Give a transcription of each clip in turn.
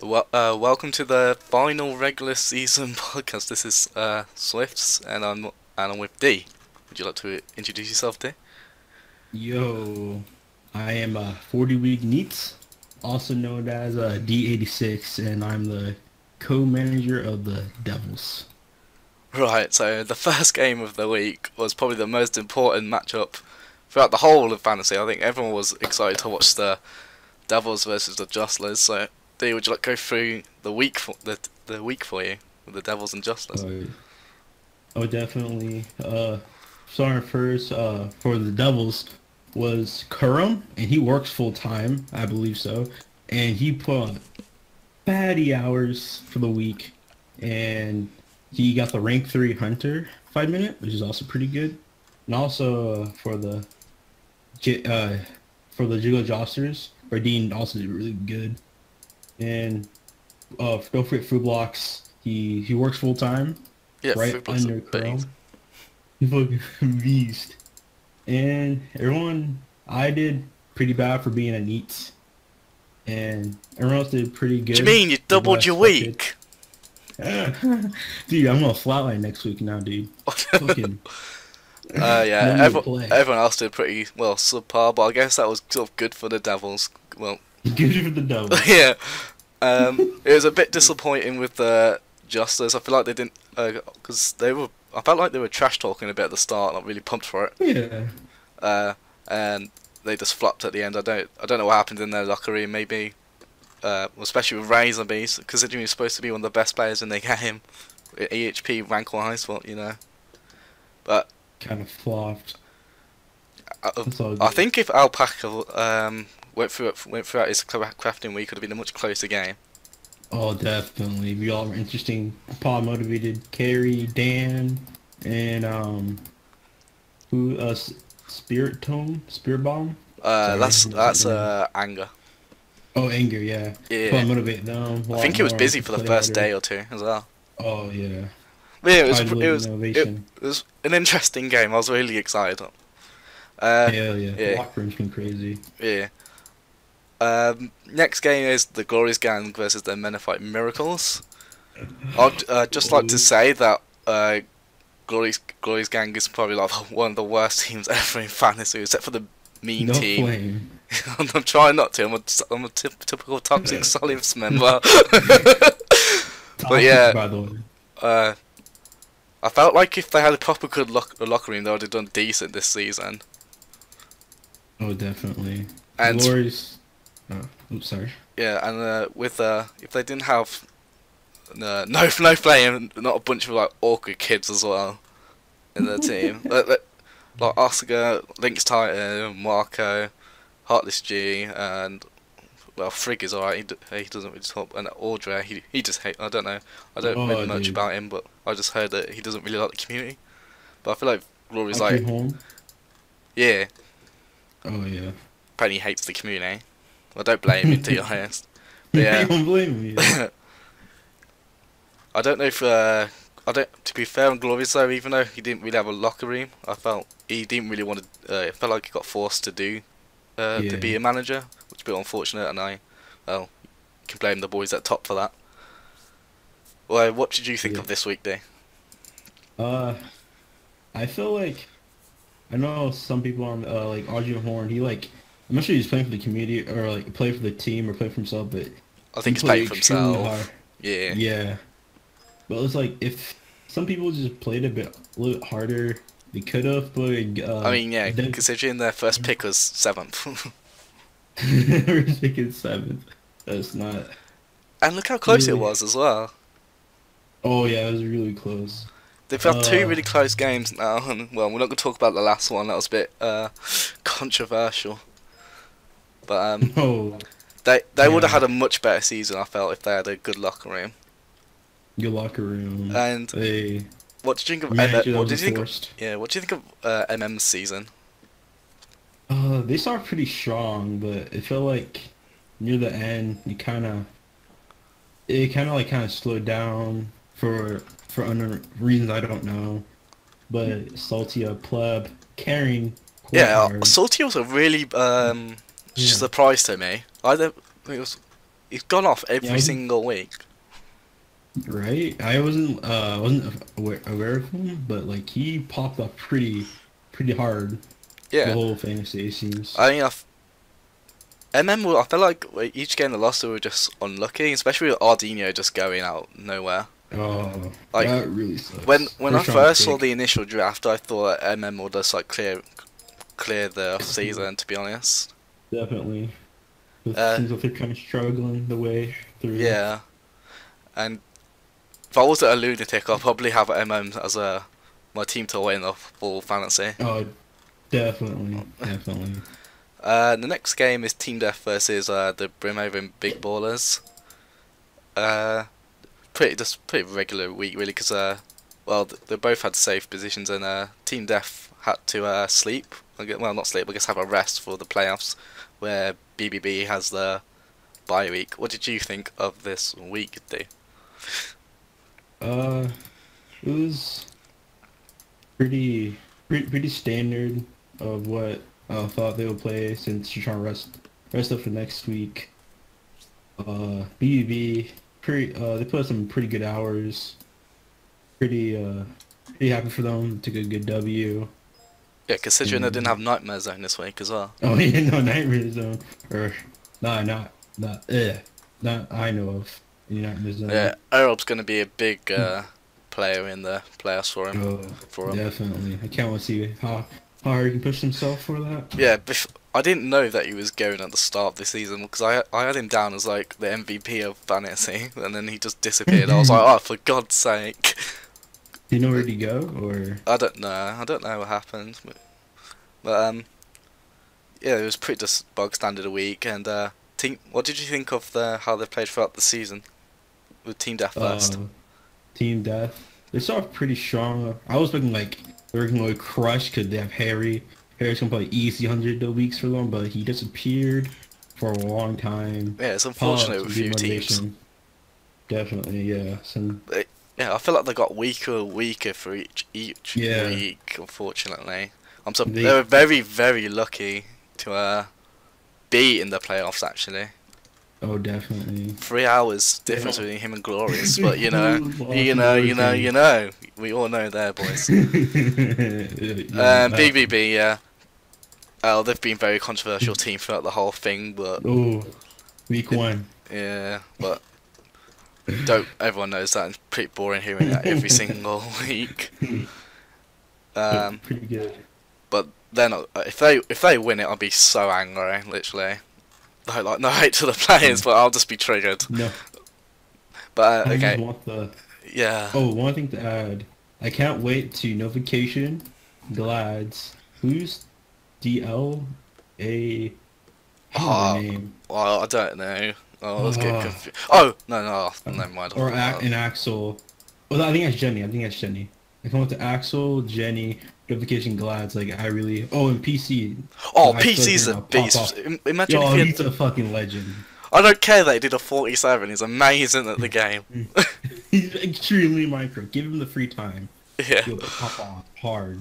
Welcome to the final regular season podcast. This is Swifts, and I'm with D. Would you like to introduce yourself, D? Yo, I am 40 Week Neats, also known as D86, and I'm the co-manager of the Devils. Right. So the first game of the week was probably the most important matchup throughout the whole of fantasy. I think everyone was excited to watch the Devils versus the Jostlers. So D, would you like to go through the week for you with the Devils and Jostlers? Uh, oh, definitely. Starting first for the Devils was Kurum, and he works full time, I believe so, and he put on fatty hours for the week, and he got the rank 3 Hunter 5 minute, which is also pretty good. And also J- uh, for the Jiggle Josters, Bardeen also did really good. And don't forget Food Blocks. He works full time, Yeah, right Football's a under beast. Chrome. He's fucking beast. And everyone, I did pretty bad for being a neat, and everyone else did pretty What do good. you mean you With what I doubled your expected. week? Dude, I'm gonna flatline next week now, dude. Fucking Yeah, no need to play. everyone else did pretty well subpar, but I guess that was sort of good for the Devils. Well, Good for the Devils. yeah. It was a bit disappointing with the Justlers. I feel like they didn't, because they were. I felt like they were trash talking a bit at the start. Not really pumped for it. Yeah. And they just flopped at the end. I don't know what happened in their locker room. Maybe, especially with Razorbeast, considering he's supposed to be one of the best players in the game. EHP rank wise, well, you know. But Kind of flopped. I, That's all I good. think if Alpaca went throughout his crafting week, it would have been a much closer game. Oh, definitely. We all were interesting. Paul motivated Carrie, Dan, and who Spirit Bomb. Sorry, That's that's his name. anger. Oh, Anger, yeah. Yeah, Paul motivate them a I lot think he was more busy to for the play first harder. day or two as well. Oh yeah. But yeah, Probably it delivered was it innovation. was an interesting game. I was really excited. Uh, Hell yeah. yeah, Locker room's been crazy. yeah. Next game is the Glorious Gang versus the Menifite Miracles. I'd just like to Oh, say that Glorious Gang is probably like one of the worst teams ever in fantasy, except for the mean no team. flame. I'm trying not to. I'm a typical toxic Solids member. But Toxic, yeah, by the way. uh, I felt like if they had a proper good locker room, they would have done decent this season. Oh, definitely. And Glorious. Oh, oops, sorry. yeah, and with if they didn't have no playing, not a bunch of like awkward kids as well in their team, like Oscar, Lynx Titan, Marco, Heartless G, and well, Frigg is alright. He doesn't really talk, and Audrey, he just hate. I don't know. I don't really Oh, know much dude. about him, but I just heard that he doesn't really like the community. But I feel like Glory's Like you like, home. yeah, Oh yeah. apparently he hates the community. I don't blame him, to be honest. But I yeah, don't blame you. I don't know if I don't. To be fair on Glorious though, even though he didn't really have a locker room, I felt he didn't really want to. It felt like he got forced to be Yeah. a manager, which is a bit unfortunate, and well, can blame the boys at top for that. Well, what did you think Yeah. of this week, day? Uh, I feel like I know some people on like Arjun Horn. He like I'm not sure he's playing for the community or like play for the team or play for himself, but I he think he's playing played for extremely hard. himself. Yeah, Yeah, but it was like if some people just played a little bit harder, they could have. But I mean, yeah, then considering their first pick was seventh, we're thinking seventh. That's not and look how close it really. was as well. Oh yeah, it was really close. They've had two Uh really close games now, and well, we're not going to talk about the last one. That was a bit controversial, but no, they would have yeah, had a much better season. I felt if they had a good locker room. your locker room. And They what did you think of manager that What was did you think of? enforced. Yeah, what do you think of MM's season? They started pretty strong, but it felt like near the end, it kind of slowed down for reasons I don't know. But Saltia pleb carrying quite Yeah, hard. Salty was a really Yeah, surprise to me. I don't think it was. He's gone off Yeah, every single week. right. I wasn't aware of him, but like he popped up pretty hard the Yeah, whole fantasy it seems. I mean, I feel like each game they lost, they were just unlucky, especially with Ardino just going out nowhere. Oh, Like that really when sucks. I First round first saw pick, the initial draft, I thought MM would just like clear the season. To be honest, definitely. It uh, seems like they're kind of struggling the way through. yeah. And if I wasn't a lunatic, I'd probably have MM as my team to win the full fantasy. Oh, definitely. The next game is Team Death versus the Brimhaven Big Ballers. Uh, pretty regular week really, because well, they both had safe positions, and Team Death had to sleep. Well, not sleep, I guess have a rest for the playoffs, where BBB has the bye week. What did you think of this week, D? Uh, it was pretty standard of what I thought they would play since you're trying to rest up for next week. BBB they put some pretty good hours. Pretty happy for them. Took a good W. Yeah, considering they didn't And have Nightmare Zone this week as well. oh yeah, no Nightmare Zone or nah, not I know of any Nightmare Zone. Yeah, Arab's going to be a big player in the playoffs for him. Oh, definitely. I can't wait to see how hard he can push himself for that. Yeah, I didn't know that he was going at the start of the season, because I had him down as like the MVP of fantasy, and then he just disappeared. I was like, oh, for God's sake! Do you know where to go, or? I don't know what happened, but yeah, it was pretty just bog standard a week. And what did you think of how they played throughout the season with Team Death first? Team Death. They started off pretty strong. I was thinking like they were gonna crush because they have Harry. Harry's gonna play easy 100 weeks for them, but he disappeared for a long time. Yeah, it's unfortunate with a few Motivation. teams. Definitely, yeah. Yeah, I feel like they got weaker and weaker for each Yeah. week. Unfortunately, they were very lucky to be in the playoffs actually. Oh, definitely. 3 hours difference between him and Glorious, but you know, we all know there, boys. BBB, yeah. Oh, they've been a very controversial team throughout the whole thing, but oh, week one. yeah, but everyone knows that. It's pretty boring hearing that every single week. Pretty good. But then if they win it, I'll be so angry, literally. No hate to the players, but I'll just be triggered. No. But I okay. just want the. Yeah. Oh, one thing to add. I can't wait to notification Glads. Who's DLA? Name. Well, I don't know. Oh, let's get confused. Oh, no, never mind. Or and Axel. Well, I think that's Jenny. I come up to Axel, Jenny, notification Glads. Like I really. Oh, and PC. Oh, So I feel like PC's they're a gonna beast. pop off. Imagine Yo, if he he's a fucking legend. I don't care that he did a 47. He's amazing at the game. He's extremely micro. Give him the free time. Yeah. He'll pop off hard.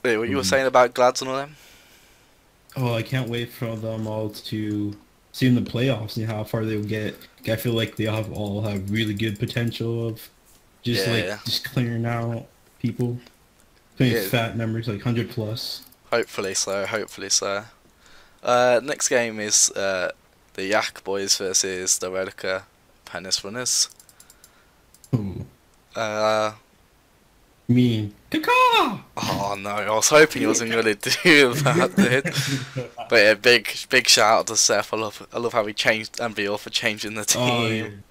Wait, what you were saying about Glads and all them? Oh, I can't wait for them all to see in the playoffs and how far they'll get. I feel like they all have really good potential of just just clearing out people. Playing fat numbers like 100 plus. Hopefully so. Next game is the Yak Boys versus the Relica Penis Runners. Ooh. Oh no, I was hoping he wasn't going to do that, dude. But yeah, big shout out to Seth. I love how he changed MVO for changing the team.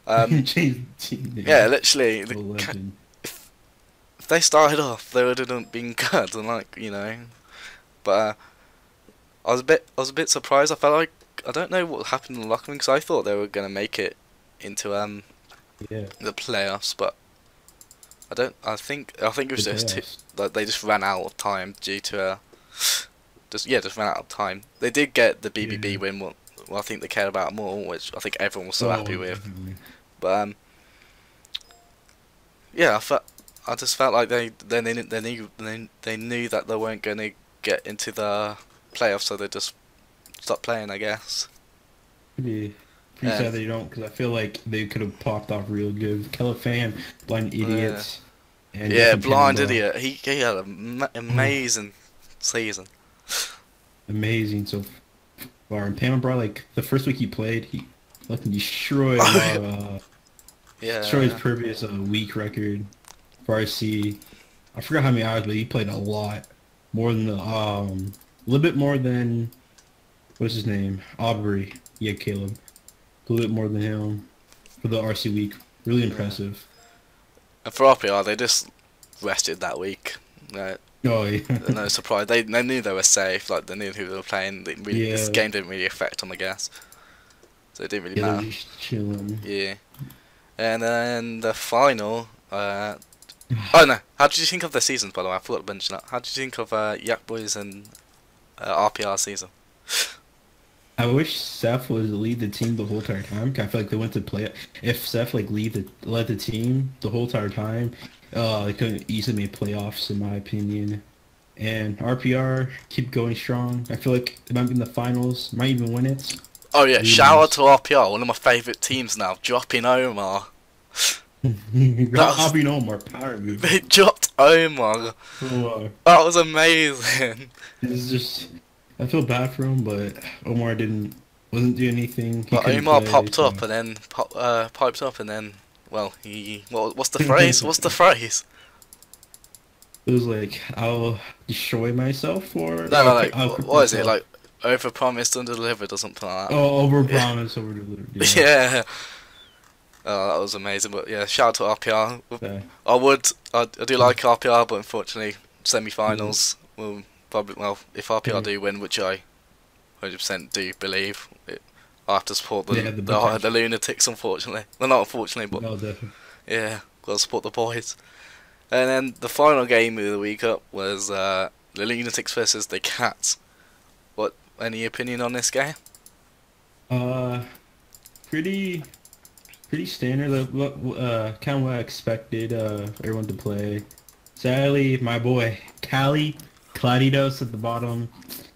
Yeah, literally. If they started off, they would have been good, and like but I was a bit surprised. I felt like I don't know what happened in the locker room, because I thought they were going to make it into the playoffs, but I think it was like they just ran out of time due to just ran out of time. They did get the BBB win, well, I think they cared about more, which I think everyone was so happy with. Definitely. But yeah, I just felt like they knew that they weren't going to get into the playoffs, so they just stopped playing, I guess. pretty And sad they don't, because I feel like they could have popped off real good. Kellefan, Blind yeah, Idiots, and yeah, Justin blind Tannenbaum. idiot. He had an amazing season. Amazing so far. And Tannenbaum, like the first week he played, he fucking destroyed destroyed his Yeah. previous week record for RC. I forgot how many hours, but he played a lot. More than a little bit more than, what's his name? Aubrey. Yeah, Caleb. A little bit more than him for the RC week. Really Yeah. impressive. And for RPR, they just rested that week. No, Oh yeah. no surprise. They knew they were safe. Like they knew who they were playing. This Yeah. game didn't really affect them, I guess. So it didn't really Yeah, they're matter. just chilling. Yeah. And then the final. Oh no! How did you think of the seasons? By the way, I forgot to mention that. How did you think of Yak Boys and RPR season? I wish Seth was lead the team the whole entire time. 'Cause I feel like they went to play. If Seth like led the team the whole entire time, they couldn't easily make playoffs in my opinion. And RPR keep going strong. I feel like they might be in the finals, might even win it. Oh yeah! Who Shout out knows? to RPR, one of my favourite teams now. Dropping Omar. That was, Bobby Omar power move. they dropped Omar. So, That was amazing. it's just I feel bad for him, but Omar wasn't doing anything. He But couldn't Omar play, popped so up and then piped up and then, well, what's the phrase? What's the phrase? it was like I'll destroy myself or No, no, I'll no. cook What is it? myself. Like overpromised, underdelivered, or something like that. Oh, over promise, over delivered. Yeah. Yeah. Oh, that was amazing. But yeah, shout out to RPR. Yeah. I do like RPR, but unfortunately, Yeah. semi-finals will probably. Well, if RPR Yeah. do win, which I 100% do believe, I have to support They had the the potential. lunatics. Unfortunately, well, not unfortunately, but No, definitely. yeah, gotta support the boys. And then the final game of the week up was the lunatics versus the cats. What? Any opinion on this game? Uh, pretty, pretty standard. Kind of what I expected. Everyone to play. Sadly, my boy Cali Cladidos at the bottom.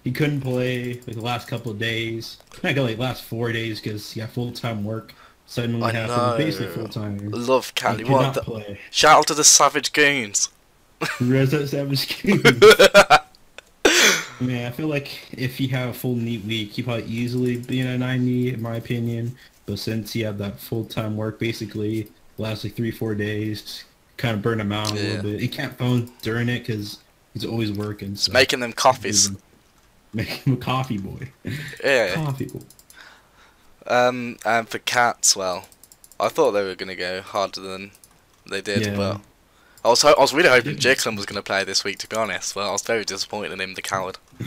He couldn't play like the last couple of days. Not like last 4 days because he got full time work. Suddenly I happened. Basically know. full time. Love He Cali. could What not the? play. Shout out to the Savage Goons. Resident Savage King. Man, I feel like if he had a full neat week, he probably easily be in a 90, in my opinion. But since he had that full-time work, basically, last like 3-4 days, kind of burned him out a Yeah. little bit. He can't phone during it because he's always working. It's So making them coffees. make him a coffee boy. Yeah. Coffee boy. And for cats, well, I thought they were gonna go harder than they did, Yeah. but I was really hoping Jixon was gonna play this week. To be honest, well, I was very disappointed in him, the coward. Do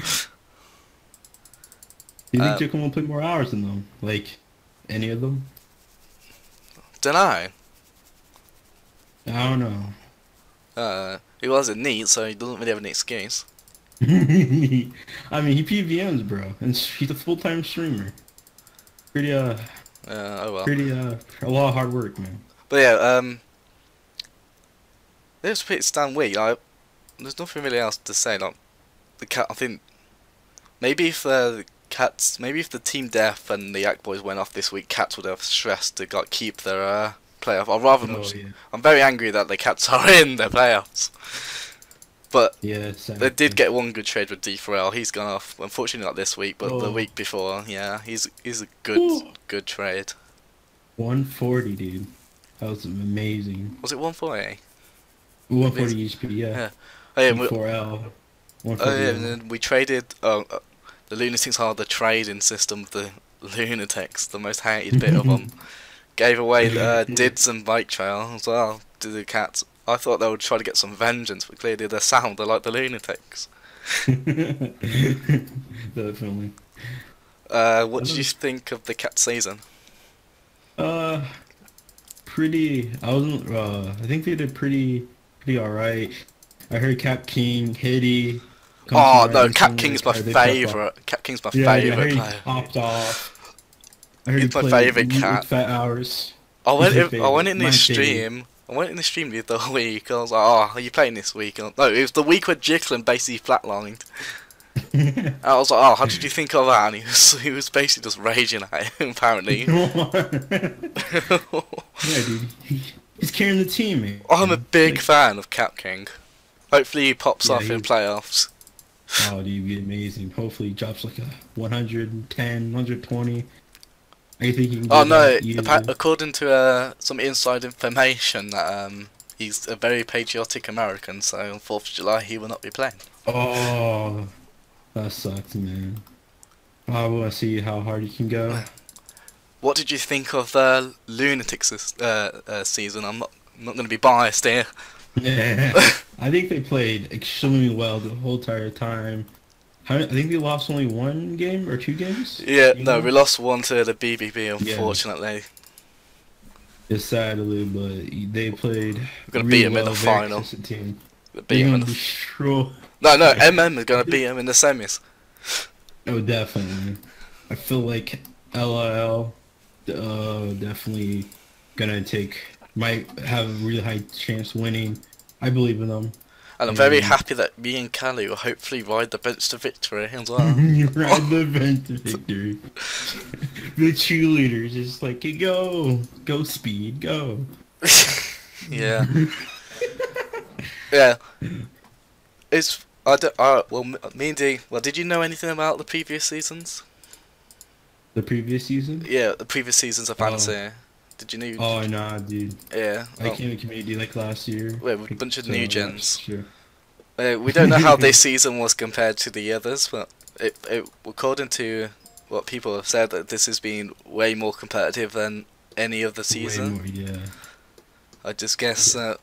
you think Uh, Jacob will play more hours than them? Like, any of them? Don't know. I don't know. He wasn't neat, so he doesn't really have an excuse. I mean, he PVMs, bro, and he's a full-time streamer. Pretty, Oh well. pretty, a lot of hard work, man. But yeah, it was a pretty stand week. Like, there's nothing really else to say. Like, the cat. I think maybe if the cats, maybe if the team death and the Yak Boys went off this week, cats would have stressed to keep their playoff. Or rather, Oh much. yeah, I'm very angry that the cats are in their playoffs. But yeah. they did get one good trade with D. Pharrell. He's gone off. Unfortunately, not this week, but the Oh. week before. Yeah, he's a Ooh. good trade. 140, dude. That was amazing. Was it 140? 140 HP, yeah. Yeah. Oh yeah, 4L. oh, 140. yeah, and then we traded. The Lunatics are the trading system of the Lunatics, the most hated bit of them. Gave away Dids and Bike Trail as well to the cats. I thought they would try to get some vengeance, but clearly they're sound. They're like the Lunatics. Definitely. What did you think of the cat season? Uh, pretty. I wasn't. I think they did pretty alright. I heard Cap King, Hitty. Oh no, Cat King's my favourite. Cat King's my Yeah, I favourite heard he player. popped off. I heard He's he my played favourite cat. Fat hours. I went. He's my I went favorite. in My this favorite. stream. I went in the stream the other week. I was like, "Oh, are you playing this week?" No, it was the week where Jixlin basically flatlined. I was like, oh, how did you think of that? And he was basically just raging at him, apparently. Yeah, dude. He's carrying the team, man. I'm a big Like, fan of Cap King. Hopefully he pops yeah, off in playoffs. oh, dude, be amazing. Hopefully he drops like a 110, 120. I think he can Oh do no, that easily. according to some inside information that he's a very patriotic American, so on 4th of July he will not be playing. Oh, that sucks, man. I want to see how hard he can go. What did you think of the Lunatics this season? I'm not going to be biased here. Yeah, I think they played extremely well the whole entire time. I think they lost only one game or two games. Yeah, You no, know? we lost one to the BBB, unfortunately. It's sadly, but they played We're going to really beat them in well. the Very final. consistent team. Beat They're 'em in gonna the destroy. no, MM is going to beat them in the semis. Oh, definitely. I feel like LIL, definitely might have a really high chance winning. I believe in them. And I'm very And happy that me and Callie will hopefully ride the bench to victory as well. you ride the event to victory. The cheerleaders is like, go speed, go. Yeah. Yeah. It's I don't. Well, me and D. Well, did you know anything about the previous seasons? The previous season? Yeah, the previous seasons of Fantasy. Did you know? Oh, nah, dude. Yeah. I came to community like last year. Well, with a bunch of So, new yeah, gens. sure. We don't know how this season was compared to the others, but according to what people have said, that this has been way more competitive than any other season. Way more, yeah. I just guess that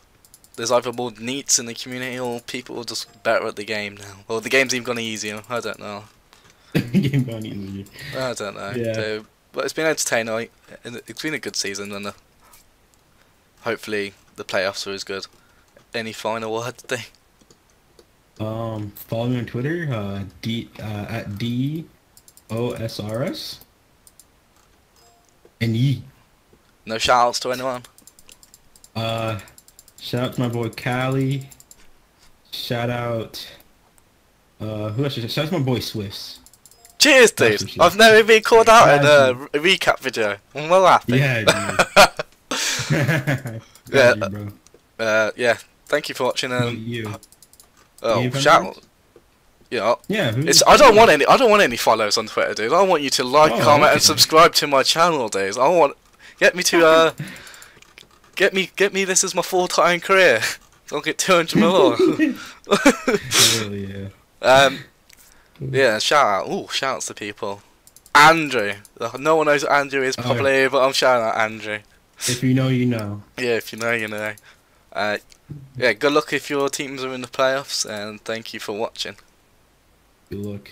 there's either more neats in the community or people are just better at the game now. Or the game's even gone easier. I don't know. Game gone easier. I don't know. Yeah. So, but it's been entertaining. And it's been a good season, and hopefully the playoffs are as good. Any final words, Dave? Follow me on Twitter, at DOSRS. And ye. No shout-outs to anyone? Shout out to my boy Callie. Shout out, who else? Shout out to my boy Swifts. Cheers, That's dude! for sure. I've never been called out in Thank a recap video. I'm well happy. Yeah, dude. Yeah. Thank you, bro. Yeah. Thank you for watching. You. Oh, you have shout! any words? Yeah. Yeah. I don't want any. I don't want any follows on Twitter, dude. I want you to like, Oh, comment, okay. and subscribe to my channel, dude. I want get me to get me. This is my full-time career. I'll get 200 more. Hell yeah. Yeah. Shout out. Ooh, shouts to people. Andrew. No one knows who Andrew is probably, but I'm shouting out Andrew. If you know, you know. Yeah, if you know, you know. Yeah, good luck if your teams are in the playoffs, and thank you for watching. Good luck.